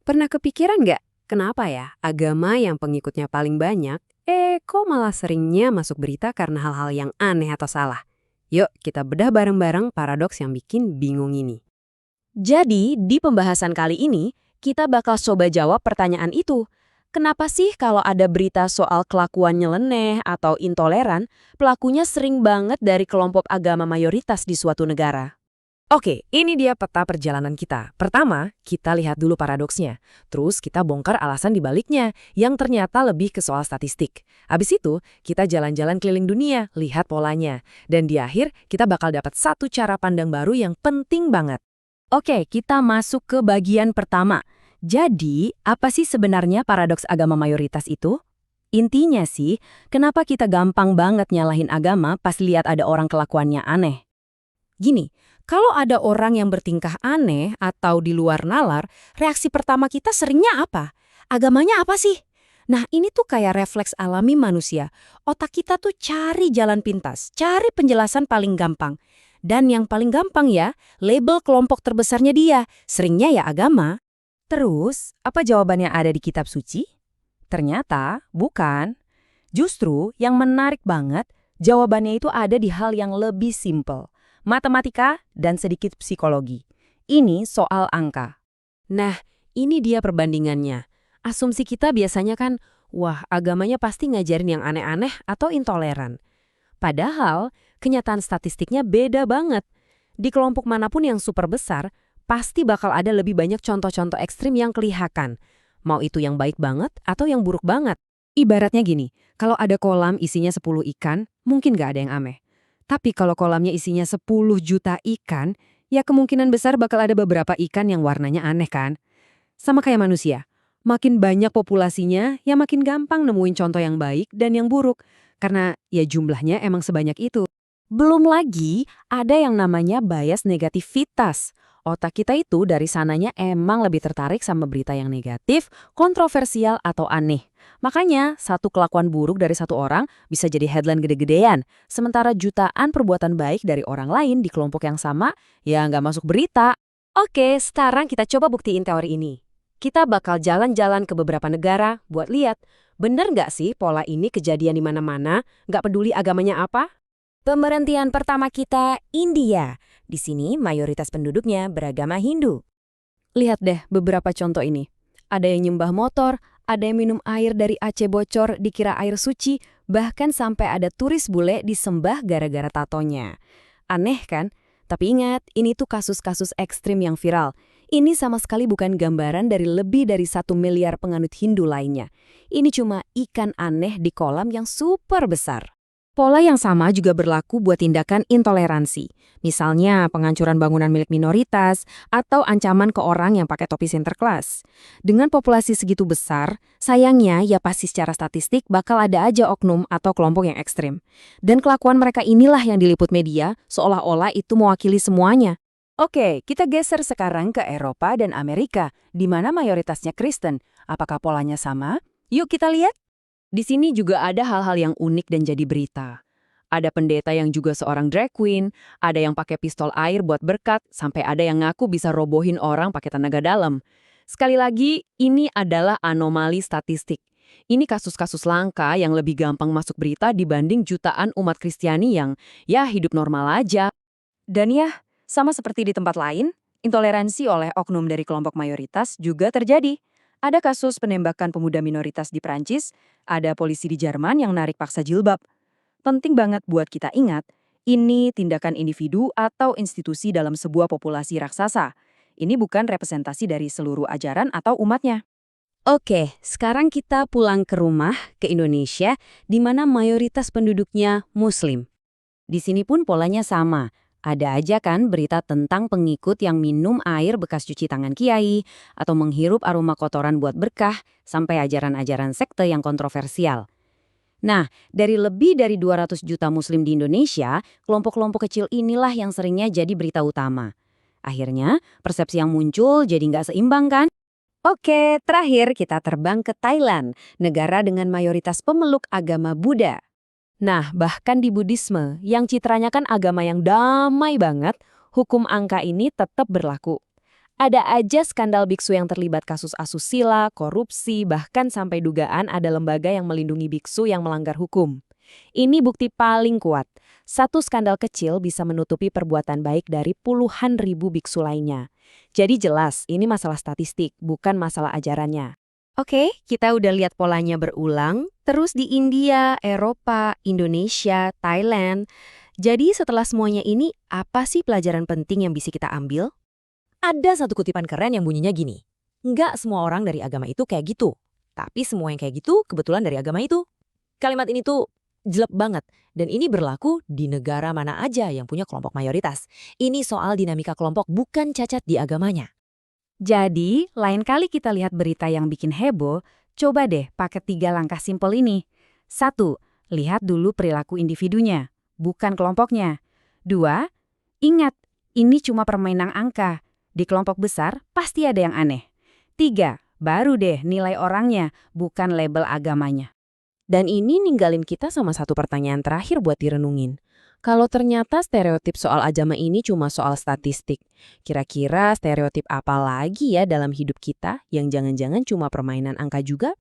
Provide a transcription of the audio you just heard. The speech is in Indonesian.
Pernah kepikiran nggak, kenapa ya agama yang pengikutnya paling banyak, kok malah seringnya masuk berita karena hal-hal yang aneh atau salah? Yuk, kita bedah bareng-bareng paradoks yang bikin bingung ini. Jadi, di pembahasan kali ini, kita bakal coba jawab pertanyaan itu. Kenapa sih kalau ada berita soal kelakuan nyeleneh atau intoleran, pelakunya sering banget dari kelompok agama mayoritas di suatu negara? Oke, ini dia peta perjalanan kita. Pertama, kita lihat dulu paradoksnya. Terus kita bongkar alasan dibaliknya, yang ternyata lebih ke soal statistik. Habis itu, kita jalan-jalan keliling dunia, lihat polanya. Dan di akhir, kita bakal dapat satu cara pandang baru yang penting banget. Oke, kita masuk ke bagian pertama. Jadi, apa sih sebenarnya paradoks agama mayoritas itu? Intinya sih, kenapa kita gampang banget nyalahin agama pas lihat ada orang kelakuannya aneh? Gini, kalau ada orang yang bertingkah aneh atau di luar nalar, reaksi pertama kita seringnya apa? Agamanya apa sih? Nah, ini tuh kayak refleks alami manusia. Otak kita tuh cari jalan pintas, cari penjelasan paling gampang. Dan yang paling gampang ya, label kelompok terbesarnya dia, seringnya ya agama. Terus, apa jawabannya ada di kitab suci? Ternyata, bukan. Justru yang menarik banget, jawabannya itu ada di hal yang lebih simpel. Matematika dan sedikit psikologi. Ini soal angka. Nah, ini dia perbandingannya. Asumsi kita biasanya kan, wah agamanya pasti ngajarin yang aneh-aneh atau intoleran. Padahal, kenyataan statistiknya beda banget. Di kelompok manapun yang super besar, pasti bakal ada lebih banyak contoh-contoh ekstrim yang kelihatan. Mau itu yang baik banget atau yang buruk banget. Ibaratnya gini, kalau ada kolam isinya 10 ikan, mungkin nggak ada yang aneh. Tapi kalau kolamnya isinya 10 juta ikan, ya kemungkinan besar bakal ada beberapa ikan yang warnanya aneh kan? Sama kayak manusia. Makin banyak populasinya, ya makin gampang nemuin contoh yang baik dan yang buruk. Karena ya jumlahnya emang sebanyak itu. Belum lagi, ada yang namanya bias negativitas. Otak kita itu dari sananya emang lebih tertarik sama berita yang negatif, kontroversial, atau aneh. Makanya, satu kelakuan buruk dari satu orang bisa jadi headline gede-gedean. Sementara jutaan perbuatan baik dari orang lain di kelompok yang sama, ya nggak masuk berita. Oke, sekarang kita coba buktiin teori ini. Kita bakal jalan-jalan ke beberapa negara buat lihat, bener nggak sih pola ini kejadian di mana-mana, nggak peduli agamanya apa? Pemberhentian pertama kita, India. Di sini mayoritas penduduknya beragama Hindu. Lihat deh beberapa contoh ini. Ada yang nyembah motor, ada yang minum air dari Aceh bocor dikira air suci, bahkan sampai ada turis bule disembah gara-gara tatonya. Aneh kan? Tapi ingat, ini tuh kasus-kasus ekstrim yang viral. Ini sama sekali bukan gambaran dari lebih dari 1 miliar penganut Hindu lainnya. Ini cuma ikan aneh di kolam yang super besar. Pola yang sama juga berlaku buat tindakan intoleransi. Misalnya penghancuran bangunan milik minoritas atau ancaman ke orang yang pakai topi sinterklas. Dengan populasi segitu besar, sayangnya ya pasti secara statistik bakal ada aja oknum atau kelompok yang ekstrim. Dan kelakuan mereka inilah yang diliput media seolah-olah itu mewakili semuanya. Oke, kita geser sekarang ke Eropa dan Amerika, di mana mayoritasnya Kristen. Apakah polanya sama? Yuk kita lihat. Di sini juga ada hal-hal yang unik dan jadi berita. Ada pendeta yang juga seorang drag queen, ada yang pakai pistol air buat berkat, sampai ada yang ngaku bisa robohin orang pakai tenaga dalam. Sekali lagi, ini adalah anomali statistik. Ini kasus-kasus langka yang lebih gampang masuk berita dibanding jutaan umat Kristiani yang ya hidup normal aja. Dan ya, sama seperti di tempat lain, intoleransi oleh oknum dari kelompok mayoritas juga terjadi. Ada kasus penembakan pemuda minoritas di Prancis, ada polisi di Jerman yang narik paksa jilbab. Penting banget buat kita ingat, ini tindakan individu atau institusi dalam sebuah populasi raksasa. Ini bukan representasi dari seluruh ajaran atau umatnya. Oke, sekarang kita pulang ke rumah, ke Indonesia, di mana mayoritas penduduknya Muslim. Di sini pun polanya sama. Ada aja kan berita tentang pengikut yang minum air bekas cuci tangan kiai, atau menghirup aroma kotoran buat berkah, sampai ajaran-ajaran sekte yang kontroversial. Nah, dari lebih dari 200 juta muslim di Indonesia, kelompok-kelompok kecil inilah yang seringnya jadi berita utama. Akhirnya, persepsi yang muncul jadi nggak seimbang kan? Oke, terakhir kita terbang ke Thailand, negara dengan mayoritas pemeluk agama Buddha. Nah, bahkan di Buddhisme, yang citranya kan agama yang damai banget, hukum angka ini tetap berlaku. Ada aja skandal biksu yang terlibat kasus asusila, korupsi, bahkan sampai dugaan ada lembaga yang melindungi biksu yang melanggar hukum. Ini bukti paling kuat. Satu skandal kecil bisa menutupi perbuatan baik dari puluhan ribu biksu lainnya. Jadi jelas, ini masalah statistik, bukan masalah ajarannya. Oke, kita udah lihat polanya berulang, terus di India, Eropa, Indonesia, Thailand. Jadi setelah semuanya ini, apa sih pelajaran penting yang bisa kita ambil? Ada satu kutipan keren yang bunyinya gini. Nggak semua orang dari agama itu kayak gitu. Tapi semua yang kayak gitu kebetulan dari agama itu. Kalimat ini tuh jelek banget. Dan ini berlaku di negara mana aja yang punya kelompok mayoritas. Ini soal dinamika kelompok, bukan cacat di agamanya. Jadi, lain kali kita lihat berita yang bikin heboh, coba deh pakai 3 langkah simpel ini. 1. Lihat dulu perilaku individunya, bukan kelompoknya. 2. Ingat, ini cuma permainan angka. Di kelompok besar, pasti ada yang aneh. 3. Baru deh nilai orangnya, bukan label agamanya. Dan ini ninggalin kita sama satu pertanyaan terakhir buat direnungin. Kalau ternyata stereotip soal agama ini cuma soal statistik, kira-kira stereotip apa lagi ya dalam hidup kita yang jangan-jangan cuma permainan angka juga?